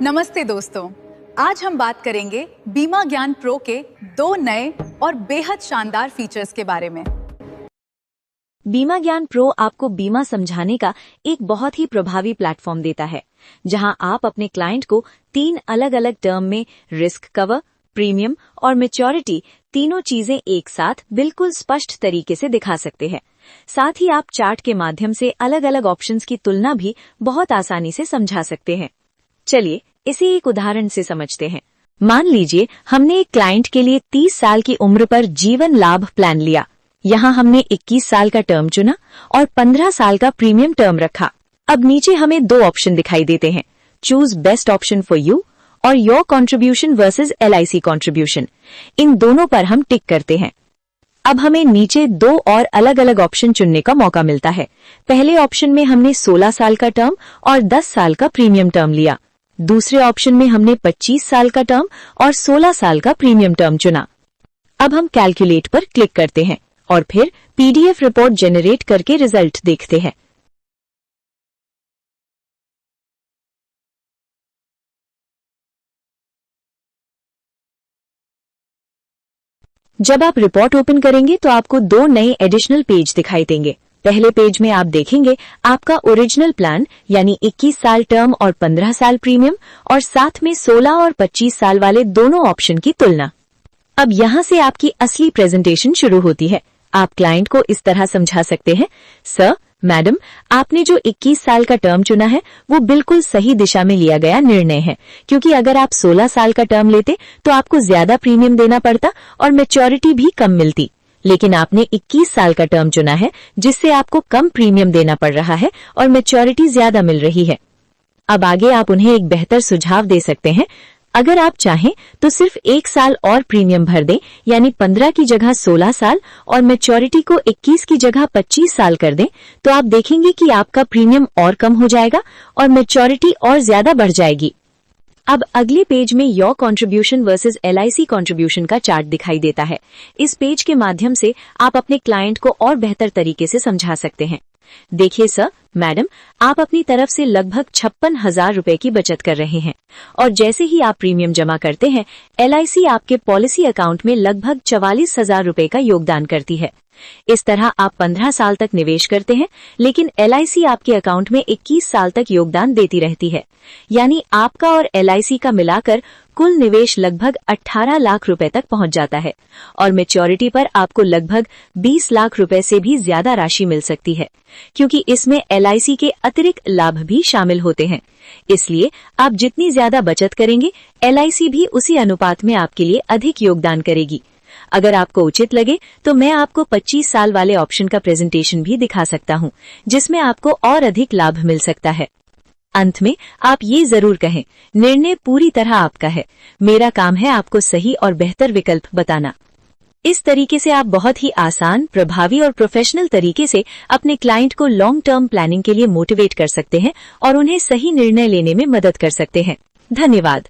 नमस्ते दोस्तों, आज हम बात करेंगे बीमा ज्ञान प्रो के 2 नए और बेहद शानदार फीचर्स के बारे में। बीमा ज्ञान प्रो आपको बीमा समझाने का एक बहुत ही प्रभावी प्लेटफॉर्म देता है, जहां आप अपने क्लाइंट को 3 अलग अलग टर्म में रिस्क कवर, प्रीमियम और मैच्योरिटी तीनों चीजें एक साथ बिल्कुल स्पष्ट तरीके से दिखा सकते हैं। साथ ही आप चार्ट के माध्यम से अलग अलग ऑप्शंस की तुलना भी बहुत आसानी से समझा सकते हैं। चलिए इसे एक उदाहरण से समझते हैं। मान लीजिए हमने एक क्लाइंट के लिए 30 साल की उम्र पर जीवन लाभ प्लान लिया। यहाँ हमने 21 साल का टर्म चुना और 15 साल का प्रीमियम टर्म रखा। अब नीचे हमें 2 ऑप्शन दिखाई देते हैं, choose best option for you और your contribution versus LIC contribution. इन दोनों पर हम टिक करते हैं। अब हमें नीचे 2 और अलग अलग ऑप्शन चुनने का मौका मिलता है। पहले ऑप्शन में हमने 16 साल का टर्म और 10 साल का प्रीमियम टर्म लिया। दूसरे ऑप्शन में हमने 25 साल का टर्म और 16 साल का प्रीमियम टर्म चुना। अब हम कैलकुलेट पर क्लिक करते हैं और फिर PDF रिपोर्ट जनरेट करके रिजल्ट देखते हैं। जब आप रिपोर्ट ओपन करेंगे तो आपको 2 नए एडिशनल पेज दिखाई देंगे। पहले पेज में आप देखेंगे आपका ओरिजिनल प्लान यानी 21 साल टर्म और 15 साल प्रीमियम और साथ में 16 और 25 साल वाले दोनों ऑप्शन की तुलना। अब यहाँ से आपकी असली प्रेजेंटेशन शुरू होती है। आप क्लाइंट को इस तरह समझा सकते हैं, सर, मैडम, आपने जो 21 साल का टर्म चुना है वो बिल्कुल सही दिशा में लिया गया निर्णय है, क्योंकि अगर आप 16 साल का टर्म लेते तो आपको ज्यादा प्रीमियम देना पड़ता और मैच्योरिटी भी कम मिलती। लेकिन आपने 21 साल का टर्म चुना है, जिससे आपको कम प्रीमियम देना पड़ रहा है और मैच्योरिटी ज्यादा मिल रही है। अब आगे आप उन्हें एक बेहतर सुझाव दे सकते हैं। अगर आप चाहें तो सिर्फ 1 साल और प्रीमियम भर दें, यानी 15 की जगह 16 साल और मैच्योरिटी को 21 की जगह 25 साल कर दें, तो आप देखेंगे कि आपका प्रीमियम और कम हो जाएगा और मैच्योरिटी और ज्यादा बढ़ जाएगी। अब अगले पेज में your contribution versus LIC contribution का चार्ट दिखाई देता है। इस पेज के माध्यम से आप अपने क्लाइंट को और बेहतर तरीके से समझा सकते हैं। देखिए सर, मैडम, आप अपनी तरफ से लगभग 56,000 रुपए की बचत कर रहे हैं और जैसे ही आप प्रीमियम जमा करते हैं, LIC आपके पॉलिसी अकाउंट में लगभग 44,000 रुपए का योगदान करती है। इस तरह आप 15 साल तक निवेश करते हैं, लेकिन LIC आपके अकाउंट में 21 साल तक योगदान देती रहती है। यानी आपका और LIC का मिलाकर कुल निवेश लगभग 18 लाख रुपए तक पहुंच जाता है और मैच्योरिटी पर आपको लगभग 20 लाख रुपए से भी ज्यादा राशि मिल सकती है, क्योंकि इसमें LIC के अतिरिक्त लाभ भी शामिल होते हैं। इसलिए आप जितनी ज्यादा बचत करेंगे, LIC भी उसी अनुपात में आपके लिए अधिक योगदान करेगी। अगर आपको उचित लगे तो मैं आपको 25 साल वाले ऑप्शन का प्रेजेंटेशन भी दिखा सकता हूं, जिसमें आपको और अधिक लाभ मिल सकता है। अंत में आप ये जरूर कहें, निर्णय पूरी तरह आपका है, मेरा काम है आपको सही और बेहतर विकल्प बताना। इस तरीके से आप बहुत ही आसान, प्रभावी और प्रोफेशनल तरीके से अपने क्लाइंट को लॉन्ग टर्म प्लानिंग के लिए मोटिवेट कर सकते हैं और उन्हें सही निर्णय लेने में मदद कर सकते हैं। धन्यवाद।